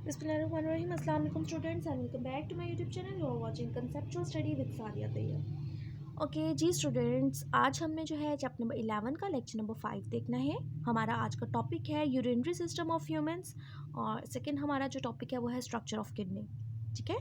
Bismillahirrahmanirrahim. Assalamu alaikum students and welcome back to my YouTube channel. You are watching Conceptual Study with Sadia Tayyab. Okay जी students, आज हमने जो है chapter number 11 का lecture number 5 देखना है। हमारा आज का टॉपिक है यूरिनरी सिस्टम ऑफ ह्यूमंस और सेकंड हमारा जो टॉपिक है वो है स्ट्रक्चर ऑफ किडनी। ठीक है,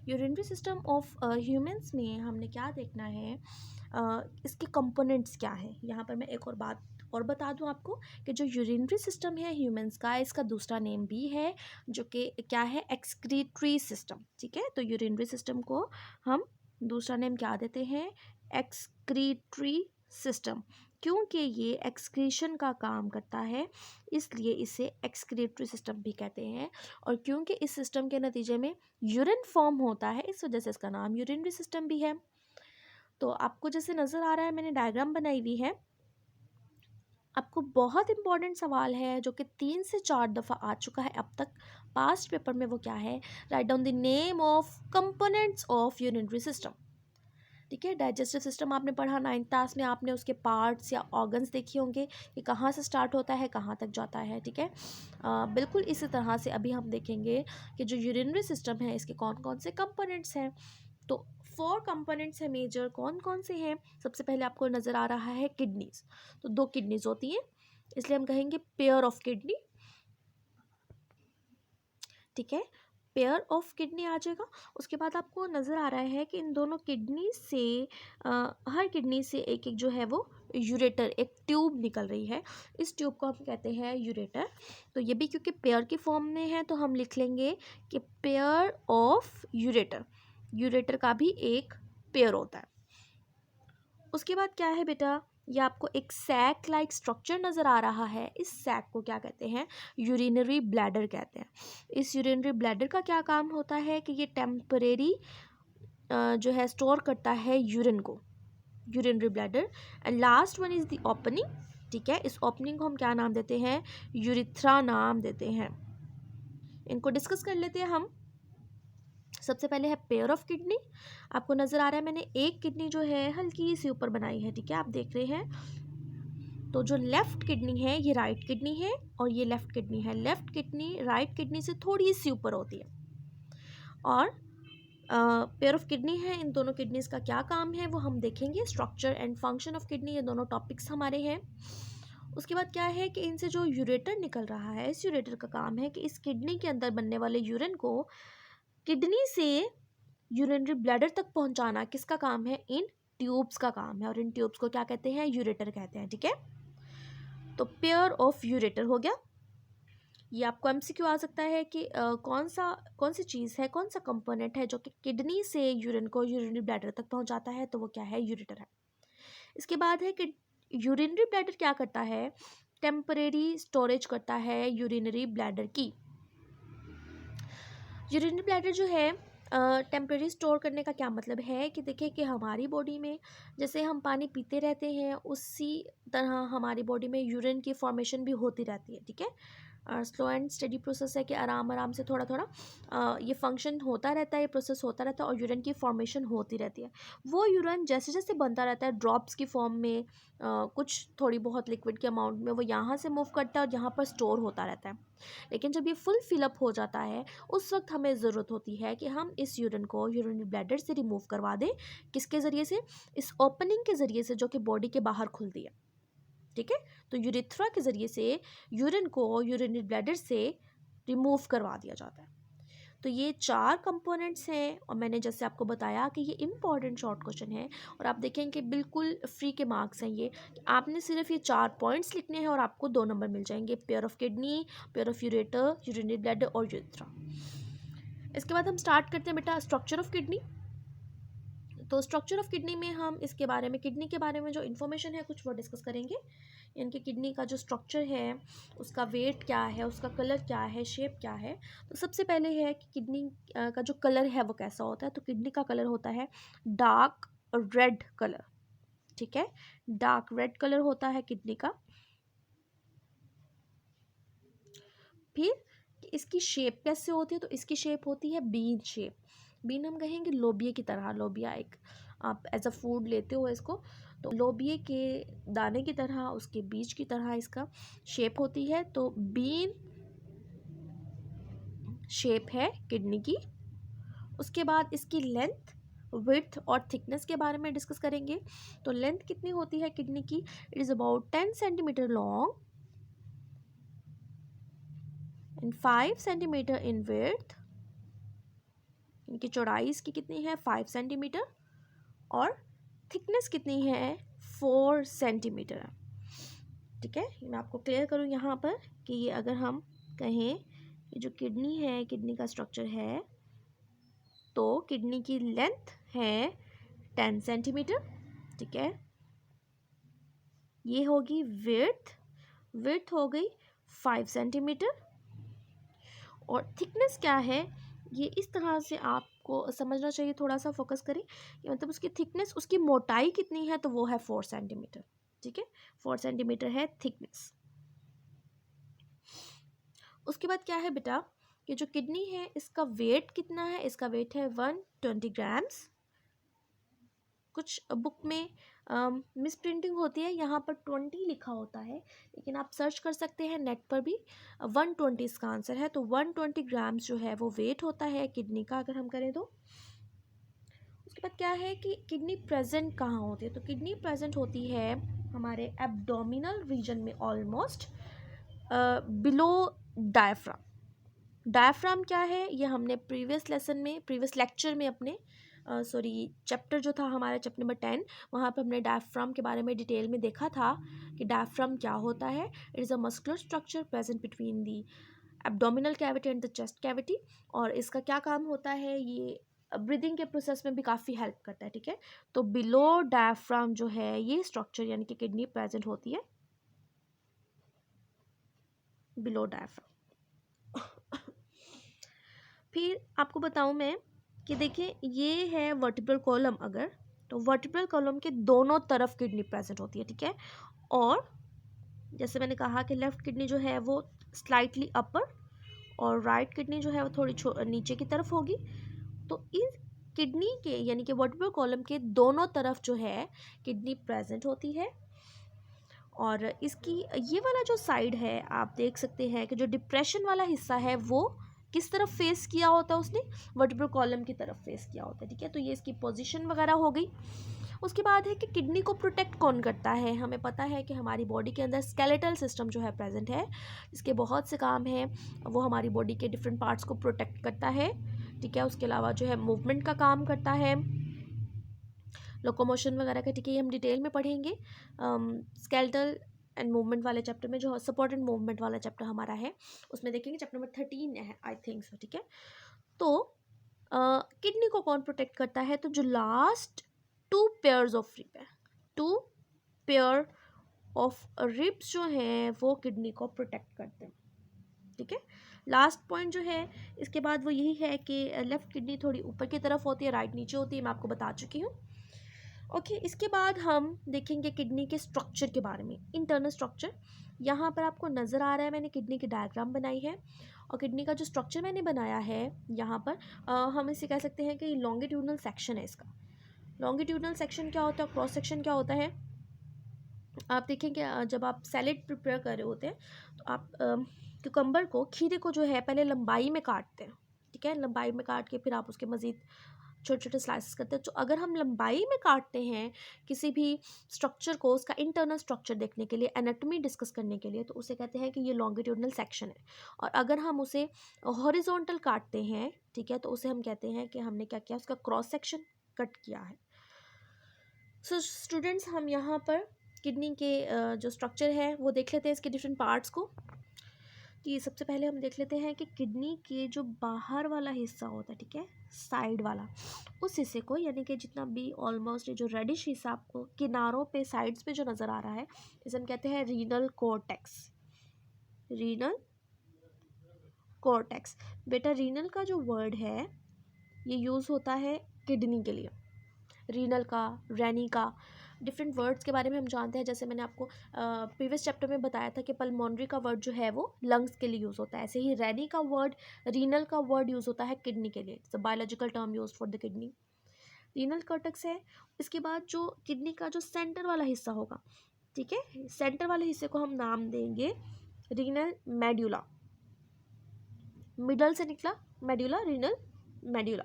यूरिनरी सिस्टम ऑफ ह्यूमंस में हमने क्या देखना है, इसके कंपोनेंट्स क्या है। यहाँ पर मैं एक और बात और बता दूं आपको कि जो यूरिनरी सिस्टम है ह्यूमंस का, इसका दूसरा नेम भी है जो कि क्या है, एक्सक्रीटरी सिस्टम। ठीक है, तो यूरिनरी सिस्टम को हम दूसरा नेम क्या देते हैं, एक्सक्रीटरी सिस्टम। क्योंकि ये एक्सक्रीशन का काम करता है इसलिए इसे एक्सक्रीटरी सिस्टम भी कहते हैं, और क्योंकि इस सिस्टम के नतीजे में यूरिन फॉर्म होता है इस वजह से इसका नाम यूरिनरी सिस्टम भी है। तो आपको जैसे नज़र आ रहा है, मैंने डायग्राम बनाई हुई है। आपको बहुत इंपॉर्टेंट सवाल है जो कि 3 से 4 दफ़ा आ चुका है अब तक पास्ट पेपर में, वो क्या है, write down the name of components of urinary system. ठीक है, डाइजेस्टिव सिस्टम आपने पढ़ा 9th क्लास में, आपने उसके पार्ट्स या ऑर्गन्स देखे होंगे कि कहाँ से स्टार्ट होता है कहाँ तक जाता है। ठीक है, बिल्कुल इसी तरह से अभी हम देखेंगे कि जो यूरिनरी सिस्टम है इसके कौन कौन से कंपोनेंट्स हैं। तो 4 कंपोनेंट्स हैं मेजर। कौन कौन से हैं, सबसे पहले आपको नज़र आ रहा है किडनीज। तो 2 किडनीज होती हैं इसलिए हम कहेंगे पेयर ऑफ किडनी। ठीक है, पेयर ऑफ किडनी आ जाएगा। उसके बाद आपको नज़र आ रहा है कि इन दोनों किडनी से हर किडनी से एक एक जो है वो यूरेटर, एक ट्यूब निकल रही है। इस ट्यूब को हम कहते हैं यूरेटर। तो ये भी क्योंकि पेयर की फॉर्म में है तो हम लिख लेंगे कि पेयर ऑफ यूरेटर। यूरेटर का भी एक पेयर होता है। उसके बाद क्या है बेटा, ये आपको एक सैक लाइक स्ट्रक्चर नज़र आ रहा है। इस सैक को क्या कहते हैं, यूरिनरी ब्लैडर कहते हैं। इस यूरिनरी ब्लैडर का क्या काम होता है कि ये टेम्परेरी जो है स्टोर करता है यूरिन को, urinary bladder. And last one is the opening. ठीक है, इस ओपनिंग को हम क्या नाम देते हैं, यूरिथ्रा नाम देते हैं। इनको डिस्कस कर लेते हैं हम। सबसे पहले है पेयर ऑफ किडनी। आपको नज़र आ रहा है मैंने एक किडनी जो है हल्की सी ऊपर बनाई है। ठीक है, आप देख रहे हैं। तो जो लेफ़्ट किडनी है ये राइट किडनी है और ये लेफ़्ट किडनी है। लेफ़्ट किडनी राइट किडनी से थोड़ी सी ऊपर होती है। और पेयर ऑफ किडनी है, इन दोनों किडनीज का क्या काम है वो हम देखेंगे। Structure and function of kidney, ये दोनों टॉपिक्स हमारे हैं। उसके बाद क्या है कि इनसे जो यूरेटर निकल रहा है, इस यूरेटर का काम है कि इस किडनी के अंदर बनने वाले यूरिन को किडनी से यूरिनरी ब्लैडर तक पहुंचाना किसका काम है, इन ट्यूब्स का काम है। और इन ट्यूब्स को क्या कहते हैं, यूरेटर कहते हैं। ठीक है, तो पेयर ऑफ यूरेटर हो गया। ये आपको एमसीक्यू आ सकता है कि कौन सी चीज़ है, कौन सा कंपोनेंट है जो कि किडनी से यूरिन को यूरिनरी ब्लैडर तक पहुंचाता है, तो वो क्या है, यूरेटर है। इसके बाद है कि यूरिनरी ब्लैडर क्या करता है, टेम्परेरी स्टोरेज करता है यूरिनरी ब्लैडर की। यूरिनरी ब्लैडर जो है टेम्परेरी स्टोर करने का क्या मतलब है कि देखिए कि हमारी बॉडी में जैसे हम पानी पीते रहते हैं उसी तरह हमारी बॉडी में यूरिन की फॉर्मेशन भी होती रहती है। ठीक है, स्लो एंड स्टडी प्रोसेस है कि आराम आराम से थोड़ा थोड़ा ये फंक्शन होता रहता है, ये प्रोसेस होता रहता है और यूरिन की फॉर्मेशन होती रहती है। वो यूरिन जैसे जैसे बनता रहता है ड्रॉप्स की फॉर्म में, कुछ थोड़ी बहुत लिक्विड के अमाउंट में, वो यहाँ से मूव करता है और यहाँ पर स्टोर होता रहता है। लेकिन जब ये फुल फिलअप हो जाता है उस वक्त हमें ज़रूरत होती है कि हम इस यूरिन को यूरिनरी ब्लैडर से रिमूव करवा दें। किसके ज़रिए से, इस ओपनिंग के ज़रिए से जो कि बॉडी के बाहर खुलती है। ठीक है, तो यूरिथ्रा के ज़रिए से यूरिन को यूरिनरी ब्लैडर से रिमूव करवा दिया जाता है। तो ये 4 कंपोनेंट्स हैं और मैंने जैसे आपको बताया कि ये इम्पॉर्टेंट शॉर्ट क्वेश्चन है और आप देखें कि बिल्कुल फ्री के मार्क्स हैं ये। आपने सिर्फ ये 4 पॉइंट्स लिखने हैं और आपको 2 नंबर मिल जाएंगे, pair of kidney, pair of ureter, urinary bladder और यूरेथ्रा। इसके बाद हम स्टार्ट करते हैं बेटा स्ट्रक्चर ऑफ किडनी। तो स्ट्रक्चर ऑफ किडनी में हम इसके बारे में, किडनी के बारे में जो इन्फॉर्मेशन है कुछ वो डिस्कस करेंगे। इनकी किडनी का जो स्ट्रक्चर है, उसका वेट क्या है, उसका कलर क्या है, शेप क्या है। तो सबसे पहले है कि किडनी का जो कलर है वो कैसा होता है। तो किडनी का कलर होता है डार्क रेड कलर। ठीक है, डार्क रेड कलर होता है किडनी का। फिर इसकी शेप कैसे होती है, तो इसकी शेप होती है बीन शेप। बीन हम कहेंगे लोबिया की तरह, लोबिया एक आप एज अ फूड लेते हो इसको, तो लोबिये के दाने की तरह, उसके बीज की तरह इसका शेप होती है। तो बीन शेप है किडनी की। उसके बाद इसकी लेंथ, विड्थ और थिकनेस के बारे में डिस्कस करेंगे। तो लेंथ कितनी होती है किडनी की? It is about 10 centimetre long and 5 centimetre in width. इनकी चौड़ाई इसकी कितनी है? 5 सेंटीमीटर। और थिकनेस कितनी है? 4 सेंटीमीटर। ठीक है, मैं आपको क्लियर करूँ यहाँ पर कि ये अगर हम कहें ये जो किडनी है, किडनी का स्ट्रक्चर है, तो किडनी की लेंथ है 10 सेंटीमीटर। ठीक है, ये होगी विड्थ, विड्थ हो गई 5 सेंटीमीटर। और थिकनेस क्या है, ये इस तरह से आपको समझना चाहिए, थोड़ा सा फोकस करें कि मतलब उसकी थिकनेस, उसकी मोटाई कितनी है, तो वो है 4 सेंटीमीटर। ठीक है, 4 सेंटीमीटर है थिकनेस। उसके बाद क्या है बेटा, कि जो किडनी है इसका वेट कितना है? इसका वेट है 120 ग्राम्स। कुछ बुक में मिस प्रिंटिंग होती है, यहाँ पर 20 लिखा होता है, लेकिन आप सर्च कर सकते हैं नेट पर भी, 120 इसका आंसर है। तो 120 ग्राम्स जो है वो वेट होता है किडनी का, अगर हम करें तो। उसके बाद क्या है कि किडनी प्रेजेंट कहाँ होती है? तो किडनी प्रेजेंट होती है हमारे एब्डोमिनल रीजन में, ऑलमोस्ट बिलो डायफ्राम। डायफ्राम क्या है, ये हमने प्रीवियस लेसन में, प्रीवियस लेक्चर में अपने चैप्टर जो था हमारा, चैप्टर नंबर 10, वहाँ पर हमने डायफ्राम के बारे में डिटेल में देखा था कि डायफ्राम क्या होता है। It is a muscular structure present between the abdominal cavity and the chest cavity. और इसका क्या काम होता है, ये ब्रीदिंग के प्रोसेस में भी काफ़ी हेल्प करता है। ठीक है, तो बिलो डायफ्राम जो है ये स्ट्रक्चर यानी कि किडनी प्रेजेंट होती है बिलो डायफ्राम। फिर आपको बताऊं मैं कि देखिए ये है वर्टिब्रल कॉलम, अगर तो वर्टिब्रल कॉलम के दोनों तरफ किडनी प्रेजेंट होती है। ठीक है, और जैसे मैंने कहा कि लेफ्ट किडनी जो है वो स्लाइटली अपर और राइट किडनी जो है वो थोड़ी नीचे की तरफ होगी। तो इस किडनी के यानी कि वर्टिब्रल कॉलम के दोनों तरफ जो है किडनी प्रेजेंट होती है। और इसकी ये वाला जो साइड है आप देख सकते हैं कि जो डिप्रेशन वाला हिस्सा है वो किस तरफ फेस किया होता है, उसने वर्टिब्रल कॉलम की तरफ फेस किया होता है। ठीक है, तो ये इसकी पोजीशन वगैरह हो गई। उसके बाद है कि किडनी को प्रोटेक्ट कौन करता है? हमें पता है कि हमारी बॉडी के अंदर स्केलेटल सिस्टम जो है प्रेजेंट है, इसके बहुत से काम हैं, वो हमारी बॉडी के डिफरेंट पार्ट्स को प्रोटेक्ट करता है। ठीक है, उसके अलावा जो है मूवमेंट का काम करता है, लोकोमोशन वगैरह का। ठीक है, ये हम डिटेल में पढ़ेंगे स्केलेटल एंड मूवमेंट वाले चैप्टर में, जो सपोर्ट एंड मूवमेंट वाला चैप्टर हमारा है उसमें देखेंगे, चैप्टर नंबर 13 है आई थिंक सो। ठीक है, तो किडनी को कौन प्रोटेक्ट करता है? तो जो लास्ट 2 पेयर्स ऑफ रिब है, 2 पेयर ऑफ रिब्स जो हैं वो किडनी को प्रोटेक्ट करते हैं। ठीक है, लास्ट पॉइंट जो है इसके बाद वो यही है कि लेफ्ट किडनी थोड़ी ऊपर की तरफ होती है, राइट नीचे होती है, मैं आपको बता चुकी हूँ। ओके, इसके बाद हम देखेंगे किडनी के स्ट्रक्चर के बारे में, इंटरनल स्ट्रक्चर। यहाँ पर आपको नज़र आ रहा है मैंने किडनी की डायग्राम बनाई है, और किडनी का जो स्ट्रक्चर मैंने बनाया है यहाँ पर हम इसे कह सकते हैं कि लॉन्गिट्यूडनल सेक्शन है इसका। लॉन्गिट्यूडनल सेक्शन क्या होता है, क्रॉस सेक्शन क्या होता है? आप देखेंगे जब आप सैलेड प्रिपेयर कर रहे होते हैं तो आप क्यूकम्बर को, खीरे को जो है पहले लंबाई में काटते हैं। ठीक है, लंबाई में काट के फिर आप उसके मज़ीद छोटे छोटे स्लाइसेस करते हैं। तो अगर हम लंबाई में काटते हैं किसी भी स्ट्रक्चर को, उसका इंटरनल स्ट्रक्चर देखने के लिए, एनाटॉमी डिस्कस करने के लिए, तो उसे कहते हैं कि ये लॉन्गिट्यूडनल सेक्शन है। और अगर हम उसे हॉरिजॉन्टल काटते हैं, ठीक है, तो उसे हम कहते हैं कि हमने क्या किया, उसका क्रॉस सेक्शन कट किया है। सो स्टूडेंट्स, हम यहाँ पर किडनी के जो स्ट्रक्चर है वो देख लेते हैं, इसके डिफरेंट पार्ट्स को। कि सबसे पहले हम देख लेते हैं कि किडनी के जो बाहर वाला हिस्सा होता है, ठीक है, साइड वाला, उस हिस्से को, यानी कि जितना भी ऑलमोस्ट जो रेडिश हिस्सा आपको किनारों पे, साइड्स पे जो नज़र आ रहा है, इसे हम कहते हैं रीनल कॉर्टेक्स। Renal cortex. बेटा रीनल का जो वर्ड है ये यूज़ होता है किडनी के लिए। रीनल का, रेनी का, डिफरेंट वर्ड्स के बारे में हम जानते हैं। जैसे मैंने आपको प्रीवियस चैप्टर में बताया था कि पल्मोनरी का वर्ड जो है वो लंग्स के लिए यूज़ होता है, ऐसे ही रेनी का वर्ड, रीनल का वर्ड यूज़ होता है किडनी के लिए। It's a biological term use for the kidney. Renal cortex है। इसके बाद जो किडनी का जो सेंटर वाला हिस्सा होगा, ठीक है, सेंटर वाले हिस्से को हम नाम देंगे रीनल मेड्यूला। मिडल से निकला मेड्यूला, रीनल मेड्यूला।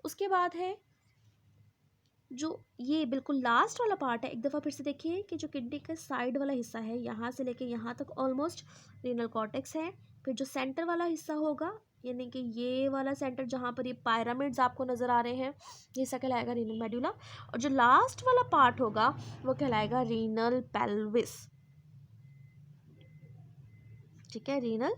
उसके बाद है जो ये बिल्कुल लास्ट वाला पार्ट है, एक दफ़ा फिर से देखिए कि जो किडनी का साइड वाला हिस्सा है यहाँ से लेके यहाँ तक ऑलमोस्ट रीनल कॉर्टेक्स है। फिर जो सेंटर वाला हिस्सा होगा यानी कि ये वाला सेंटर जहाँ पर ये पायरामिड्स आपको नज़र आ रहे हैं, ये सा कहलाएगा रीनल मेडुला। और जो लास्ट वाला पार्ट होगा वो कहलाएगा रीनल पेल्विस। ठीक है, रीनल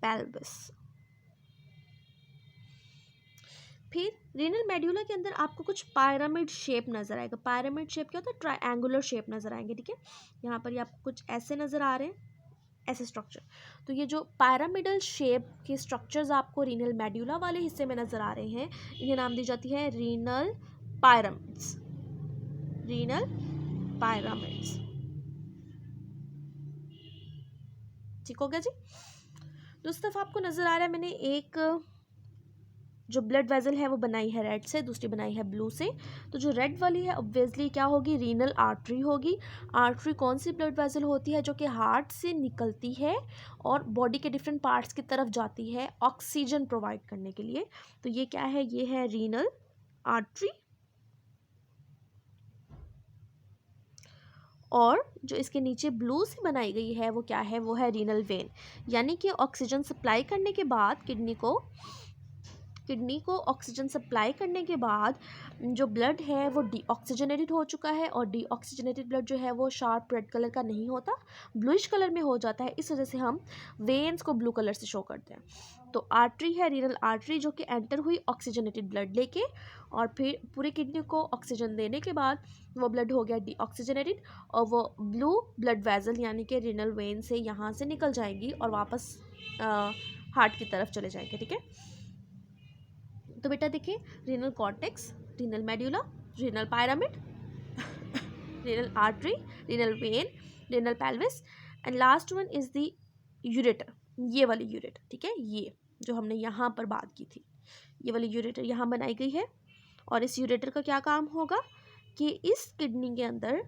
पेल्विस। फिर रीनल मेड्यूला के अंदर आपको कुछ पायरामिड शेप नज़र आएगा। पायरामिड शेप क्या होता है? ट्रायंगुलर शेप नज़र आएंगे। ठीक है, यहाँ पर ये आपको कुछ ऐसे नज़र आ रहे हैं, ऐसे स्ट्रक्चर। तो ये जो पायरामिडल शेप के स्ट्रक्चर्स आपको रीनल मेड्यूला वाले हिस्से में नज़र आ रहे हैं, इन्हें नाम दी जाती है रीनल पायरामिड्स। Renal pyramids. ठीक हो गया जी। तो इस तरफ आपको नज़र आ रहा है मैंने एक जो ब्लड वेजल है वो बनाई है रेड से, दूसरी बनाई है ब्लू से। तो जो रेड वाली है ऑब्वियसली क्या होगी? रीनल आर्टरी होगी। आर्टरी कौन सी ब्लड वेजल होती है? जो कि हार्ट से निकलती है और बॉडी के डिफरेंट पार्ट्स की तरफ जाती है ऑक्सीजन प्रोवाइड करने के लिए। तो ये क्या है? ये है रीनल आर्टरी। और जो इसके नीचे ब्लू से बनाई गई है वो क्या है? वो है रीनल वेन। यानी कि ऑक्सीजन सप्लाई करने के बाद किडनी को ऑक्सीजन सप्लाई करने के बाद जो ब्लड है वो डीऑक्सीजनेटेड हो चुका है। और डीऑक्सीजनेटेड ब्लड जो है वो शार्प रेड कलर का नहीं होता, ब्लूइश कलर में हो जाता है। इस वजह से हम वेन्स को ब्लू कलर से शो करते हैं। तो आर्टरी है रीनल आर्टरी, जो कि एंटर हुई ऑक्सीजनेटेड ब्लड लेके, और फिर पूरी किडनी को ऑक्सीजन देने के बाद वो ब्लड हो गया डीऑक्सीजनेटेड, और वो ब्लू ब्लड वेजल यानी कि रीनल वेन से यहाँ से निकल जाएगी और वापस हार्ट की तरफ चले जाएंगे। ठीक है, तो बेटा देखिए, renal cortex, renal medulla, renal pyramid, renal artery, renal vein, renal pelvis, and last one is the ureter. ये वाली यूरेटर, ठीक है, ये जो हमने यहाँ पर बात की थी, ये वाली यूरेटर यहाँ बनाई गई है। और इस यूरेटर का क्या काम होगा कि इस किडनी के अंदर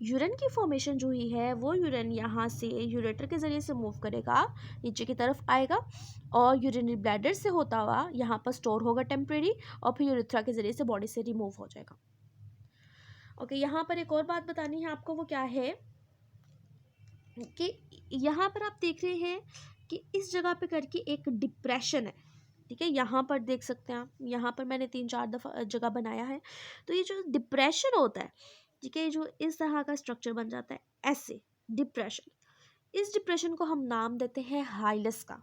यूरिन की फॉर्मेशन जो हुई है वो यूरिन यहाँ से यूरेटर के ज़रिए से मूव करेगा, नीचे की तरफ आएगा और यूरिनरी ब्लैडर से होता हुआ यहाँ पर स्टोर होगा टेम्परेरी, और फिर यूरेथ्रा के ज़रिए से बॉडी से रिमूव हो जाएगा। ओके, यहाँ पर एक और बात बतानी है आपको, वो क्या है कि यहाँ पर आप देख रहे हैं कि इस जगह पे करके एक डिप्रेशन है। ठीक है, यहाँ पर देख सकते हैं आप, यहाँ पर मैंने 3-4 दफ़ा जगह बनाया है। तो ये जो डिप्रेशन होता है, ठीक है, जो इस तरह का स्ट्रक्चर बन जाता है ऐसे डिप्रेशन, इस डिप्रेशन को हम नाम देते हैं हाइलस का।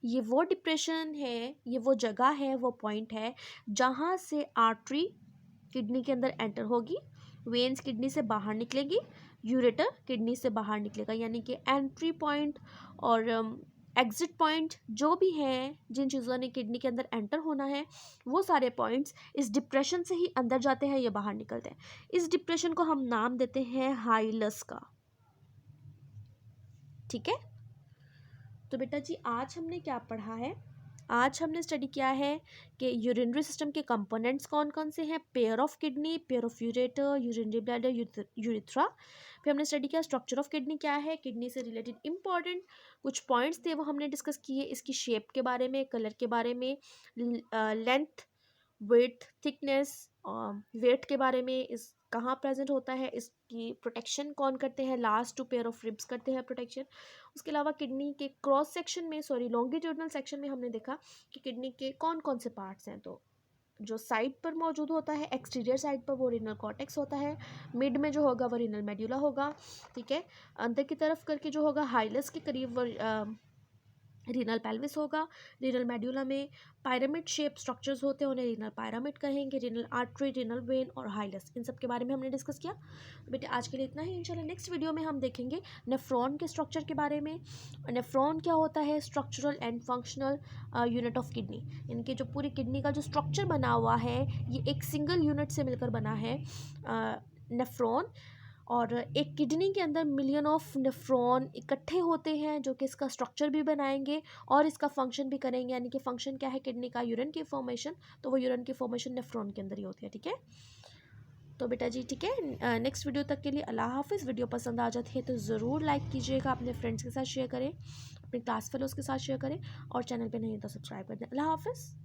ये वो डिप्रेशन है, ये वो जगह है, वो पॉइंट है जहाँ से आर्टरी किडनी के अंदर एंटर होगी, वेन्स किडनी से बाहर निकलेगी, यूरेटर किडनी से बाहर निकलेगा। यानी कि एंट्री पॉइंट और एग्जिट पॉइंट जो भी हैं, जिन चीज़ों ने किडनी के अंदर एंटर होना है, वो सारे पॉइंट्स इस डिप्रेशन से ही अंदर जाते हैं या बाहर निकलते हैं। इस डिप्रेशन को हम नाम देते हैं हाइलस का। ठीक है, तो बेटा जी आज हमने क्या पढ़ा है? आज हमने स्टडी किया है कि यूरिनरी सिस्टम के कंपोनेंट्स कौन कौन से हैं, pair of kidney, pair of ureter, urinary bladder, urethra. फिर हमने स्टडी किया स्ट्रक्चर ऑफ किडनी क्या है, किडनी से रिलेटेड इंपॉर्टेंट कुछ पॉइंट्स थे वो हमने डिस्कस किए, इसकी शेप के बारे में, कलर के बारे में, लेंथ, वेट, थिकनेस, वेट के बारे में, इस कहाँ प्रेजेंट होता है, इसकी प्रोटेक्शन कौन करते हैं, लास्ट 2 पेयर ऑफ रिब्स करते हैं प्रोटेक्शन। उसके अलावा किडनी के क्रॉस सेक्शन में, सॉरी लॉन्गिट्यूडनल सेक्शन में हमने देखा कि किडनी के कौन कौन से पार्ट्स हैं। तो जो साइड पर मौजूद होता है, एक्सटीरियर साइड पर, वो रीनल कॉर्टेक्स होता है। मिड में जो होगा वो रीनल मेड्यूला होगा। ठीक है, अंदर की तरफ करके जो होगा हाइलस के करीब वो रीनल पेल्विस होगा। रीनल मेड्यूला में पायरामिड शेप स्ट्रक्चर्स होते हैं, उन्हें रीनल पायरामिड कहेंगे। रीनल आर्टरी, रीनल वेन और हाइलस, इन सब के बारे में हमने डिस्कस किया। तो बेटे आज के लिए इतना ही। इंशाल्लाह नेक्स्ट वीडियो में हम देखेंगे नेफ्रॉन के स्ट्रक्चर के बारे में। नेफ्रॉन क्या होता है? Structural and functional unit of kidney, यानी कि जो पूरी किडनी का जो स्ट्रक्चर बना हुआ है ये एक सिंगल यूनिट से मिलकर बना है, नेफ्रॉन। और एक किडनी के अंदर मिलियन ऑफ नेफ्रॉन इकट्ठे होते हैं जो कि इसका स्ट्रक्चर भी बनाएंगे और इसका फंक्शन भी करेंगे। यानी कि फंक्शन क्या है किडनी का? यूरिन की फॉर्मेशन। तो वो यूरिन की फॉर्मेशन नेफ्रॉन के अंदर ही होती है। ठीक है, तो बेटा जी ठीक है, नेक्स्ट वीडियो तक के लिए अल्लाह हाफ़िज़। वीडियो पसंद आ जाती है तो ज़रूर लाइक कीजिएगा, अपने फ्रेंड्स के साथ शेयर करें, अपने क्लास फेलोज़ के साथ शेयर करें, और चैनल पे नहीं तो सब्सक्राइब कर दें। अल्लाह हाफ़िज़।